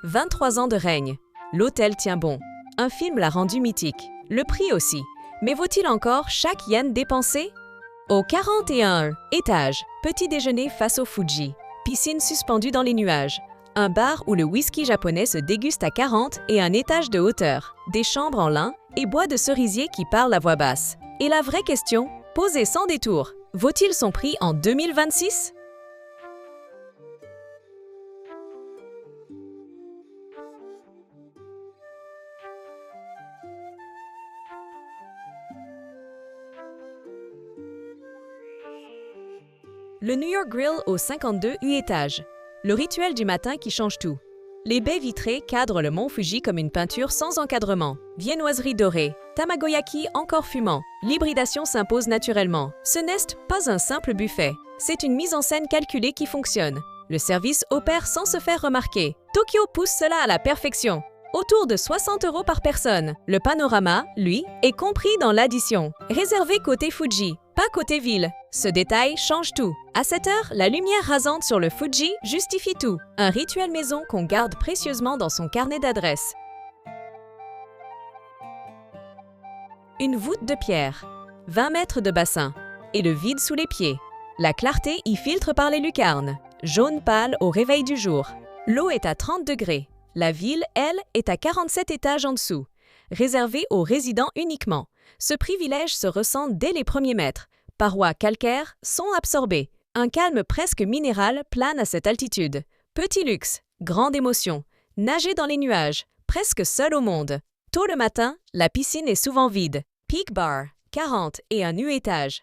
23 ans de règne. L'hôtel tient bon. Un film l'a rendu mythique. Le prix aussi. Mais vaut-il encore chaque yen dépensé? Au 41 étage, petit déjeuner face au Fuji. Piscine suspendue dans les nuages. Un bar où le whisky japonais se déguste à 40 et un étage de hauteur. Des chambres en lin et bois de cerisier qui parlent à voix basse. Et la vraie question, posée sans détour, vaut-il son prix en 2026? Le New York Grill au 52 étage. Le rituel du matin qui change tout. Les baies vitrées cadrent le mont Fuji comme une peinture sans encadrement. Viennoiserie dorée, tamagoyaki encore fumant. L'hybridation s'impose naturellement. Ce n'est pas un simple buffet. C'est une mise en scène calculée qui fonctionne. Le service opère sans se faire remarquer. Tokyo pousse cela à la perfection. Autour de 60 € par personne. Le panorama, lui, est compris dans l'addition. Réservé côté Fuji, pas côté ville. Ce détail change tout. À cette heure, la lumière rasante sur le Fuji justifie tout. Un rituel maison qu'on garde précieusement dans son carnet d'adresses. Une voûte de pierre, 20 mètres de bassin, et le vide sous les pieds. La clarté y filtre par les lucarnes, jaune pâle au réveil du jour. L'eau est à 30 degrés. La ville, elle, est à 47 étages en dessous, réservée aux résidents uniquement. Ce privilège se ressent dès les premiers mètres. Parois calcaires sont absorbées. Un calme presque minéral plane à cette altitude. Petit luxe, grande émotion. Nager dans les nuages, presque seul au monde. Tôt le matin, la piscine est souvent vide. Peak Bar, 40 et un étage.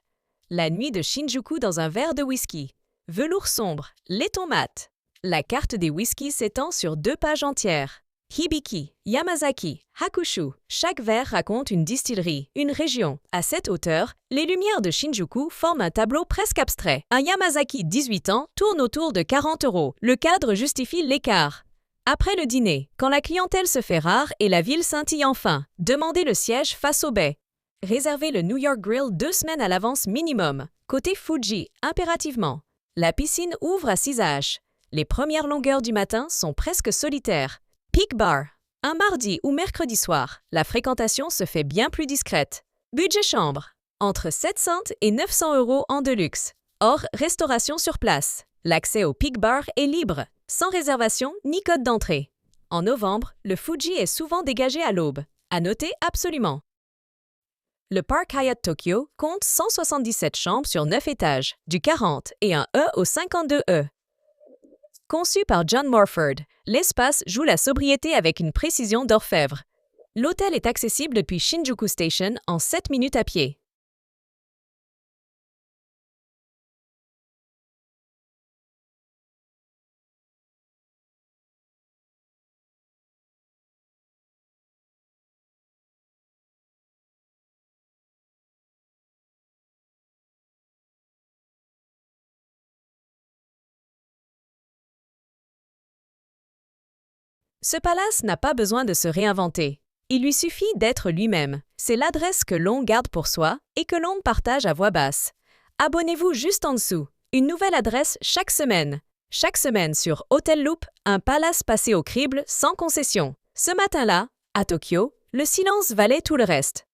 La nuit de Shinjuku dans un verre de whisky. Velours sombre, laiton mat. La carte des whiskies s'étend sur 2 pages entières. Hibiki, Yamazaki, Hakushu, chaque verre raconte une distillerie, une région. À cette hauteur, les lumières de Shinjuku forment un tableau presque abstrait. Un Yamazaki 18 ans tourne autour de 40 €. Le cadre justifie l'écart. Après le dîner, quand la clientèle se fait rare et la ville scintille enfin, demandez le siège face aux baies. Réservez le New York Grill 2 semaines à l'avance minimum. Côté Fuji, impérativement. La piscine ouvre à 6 H. Les premières longueurs du matin sont presque solitaires. Peak Bar. Un mardi ou mercredi soir, la fréquentation se fait bien plus discrète. Budget chambre. Entre 700 et 900 € en deluxe. Hors restauration sur place. L'accès au Peak Bar est libre, sans réservation ni code d'entrée. En novembre, le Fuji est souvent dégagé à l'aube. À noter absolument. Le Park Hyatt Tokyo compte 177 chambres sur 9 étages, du 40 et un au 52 E. Conçu par John Morford, l'espace joue la sobriété avec une précision d'orfèvre. L'hôtel est accessible depuis Shinjuku Station en 7 minutes à pied. Ce palace n'a pas besoin de se réinventer. Il lui suffit d'être lui-même. C'est l'adresse que l'on garde pour soi et que l'on partage à voix basse. Abonnez-vous juste en dessous. Une nouvelle adresse chaque semaine. Chaque semaine sur Hotel Loop, un palace passé au crible sans concession. Ce matin-là, à Tokyo, le silence valait tout le reste.